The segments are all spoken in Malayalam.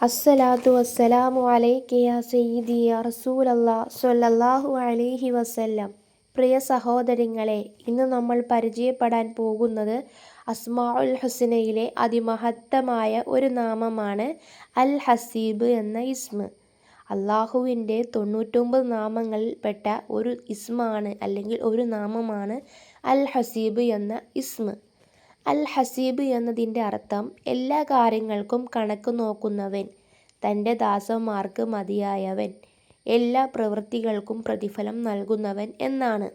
അസ്സലാത്തു വസ്സലാമു അലൈക യാ സയ്യിദി യാ റസൂലല്ലാഹ് സ്വല്ലല്ലാഹു അലൈഹി വസല്ലം. പ്രിയ സഹോദരങ്ങളെ, ഇന്ന് നമ്മൾ പരിചയപ്പെടാൻ പോകുന്നത് അസ്മാഉൽ ഹുസ്നയിലെ അതിമഹത്തമായ ഒരു നാമമാണ് അൽ ഹസീബ് എന്ന ഇസ്മ്. അള്ളാഹുവിൻ്റെ 99 നാമങ്ങളിൽപ്പെട്ട ഒരു ഇസ്മാണ് അല്ലെങ്കിൽ ഒരു നാമമാണ് അൽ ഹസീബ് എന്ന ഇസ്മ്. അൽ ഹസീബ് എന്നതിൻ്റെ അർത്ഥം എല്ലാ കാര്യങ്ങൾക്കും കണക്ക് നോക്കുന്നവൻ, തൻ്റെ ദാസന്മാർക്ക് മതിയായവൻ, എല്ലാ പ്രവൃത്തികൾക്കും പ്രതിഫലം നൽകുന്നവൻ എന്നാണ്.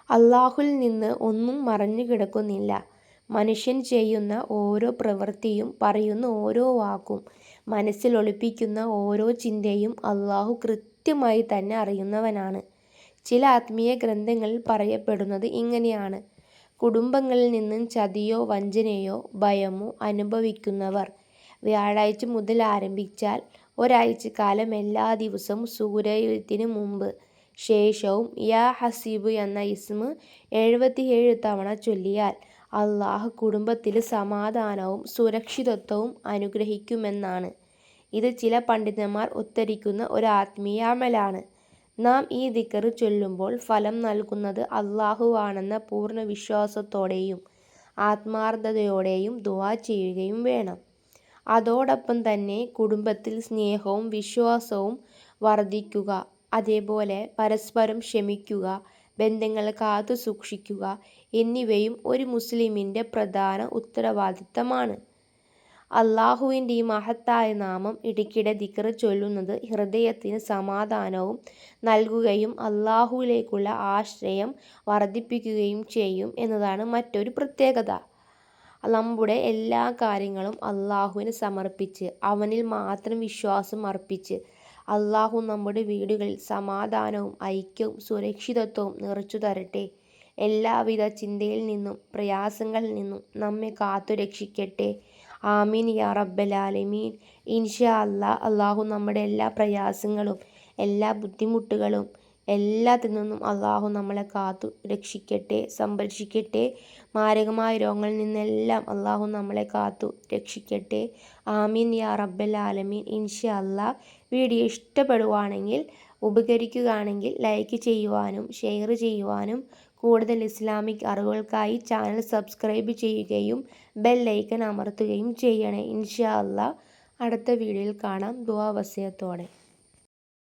അള്ളാഹുവിൽ നിന്ന് ഒന്നും മറഞ്ഞു കിടക്കുന്നില്ല. മനുഷ്യൻ ചെയ്യുന്ന ഓരോ പ്രവൃത്തിയും പറയുന്ന ഓരോ വാക്കും മനസ്സിൽ ഒളിപ്പിക്കുന്ന ഓരോ ചിന്തയും അള്ളാഹു കൃത്യമായി തന്നെ അറിയുന്നവനാണ്. ചില ആത്മീയ ഗ്രന്ഥങ്ങളിൽ പറയപ്പെടുന്നത് ഇങ്ങനെയാണ്: കുടുംബങ്ങളിൽ നിന്നും ചതിയോ വഞ്ചനയോ ഭയമോ അനുഭവിക്കുന്നവർ വ്യാഴാഴ്ച മുതൽ ആരംഭിച്ചാൽ ഒരാഴ്ചക്കാലം എല്ലാ ദിവസവും സൂര്യോദയത്തിന് മുമ്പ് ശേഷവും യാ ഹസീബ് എന്ന ഇസ്മ് 77 തവണ ചൊല്ലിയാൽ അള്ളാഹു കുടുംബത്തിൽ സമാധാനവും സുരക്ഷിതത്വവും അനുഗ്രഹിക്കുമെന്നാണ്. ഇത് ചില പണ്ഡിതന്മാർ ഉദ്ധരിക്കുന്ന ഒരു ആത്മീയ അമലാണ്. നാം ഈ ദിക്ർ ചൊല്ലുമ്പോൾ ഫലം നൽകുന്നത് അള്ളാഹുവാണെന്ന പൂർണ്ണ വിശ്വാസത്തോടെയും ആത്മാർത്ഥതയോടെയും ദുആ ചെയ്യുകയും വേണം. അതോടൊപ്പം തന്നെ കുടുംബത്തിൽ സ്നേഹവും വിശ്വാസവും വർദ്ധിക്കുക, അതേപോലെ പരസ്പരം ക്ഷമിക്കുക, ബന്ധങ്ങൾ കാത്തു സൂക്ഷിക്കുക എന്നിവയും ഒരു മുസ്ലിമിൻ്റെ പ്രധാന ഉത്തരവാദിത്തമാണ്. അള്ളാഹുവിൻ്റെ ഈ മഹത്തായ നാമം ഇടയ്ക്കിടെ ദിക്ർ ചൊല്ലുന്നത് ഹൃദയത്തിന് സമാധാനവും നൽകുകയും അള്ളാഹുവിലേക്കുള്ള ആശ്രയം വർദ്ധിപ്പിക്കുകയും ചെയ്യും എന്നതാണ് മറ്റൊരു പ്രത്യേകത. നമ്മുടെ എല്ലാ കാര്യങ്ങളും അള്ളാഹുവിന് സമർപ്പിച്ച് അവനിൽ മാത്രം വിശ്വാസം അർപ്പിച്ച് അള്ളാഹു നമ്മുടെ വീടുകളിൽ സമാധാനവും ഐക്യവും സുരക്ഷിതത്വവും നിറച്ചു തരട്ടെ. എല്ലാവിധ ചിന്തയിൽ നിന്നും പ്രയാസങ്ങളിൽ നിന്നും നമ്മെ കാത്തു രക്ഷിക്കട്ടെ. ആമീൻ യാ റബ്ബൽ ആലമീൻ. ഇൻഷാ അല്ലാഹ് അള്ളാഹു നമ്മുടെ എല്ലാ പ്രയാസങ്ങളും എല്ലാ ബുദ്ധിമുട്ടുകളും എല്ലാത്തിൽ നിന്നും അള്ളാഹു നമ്മളെ കാത്തു രക്ഷിക്കട്ടെ, സംരക്ഷിക്കട്ടെ. മാരകമായ രോഗങ്ങളിൽ നിന്നെല്ലാം അള്ളാഹു നമ്മളെ കാത്തു രക്ഷിക്കട്ടെ. ആമീൻ യാ റബ്ബൽ ആലമീൻ. ഇൻഷാ അല്ലാഹ് വീഡിയോ ഇഷ്ടപ്പെടുവാണെങ്കിൽ, ഉപകരിക്കുകയാണെങ്കിൽ ലൈക്ക് ചെയ്യുവാനും ഷെയർ ചെയ്യുവാനും കൂടുതൽ ഇസ്ലാമിക് അറിവുകൾക്കായി ചാനൽ സബ്സ്ക്രൈബ് ചെയ്യുകയും ബെൽ ഐക്കൺ അമർത്തുകയും ചെയ്യണേ. ഇൻഷാ അല്ലാഹ് അടുത്ത വീഡിയോയിൽ കാണാം. ദുആ വസിയത്തോടെ.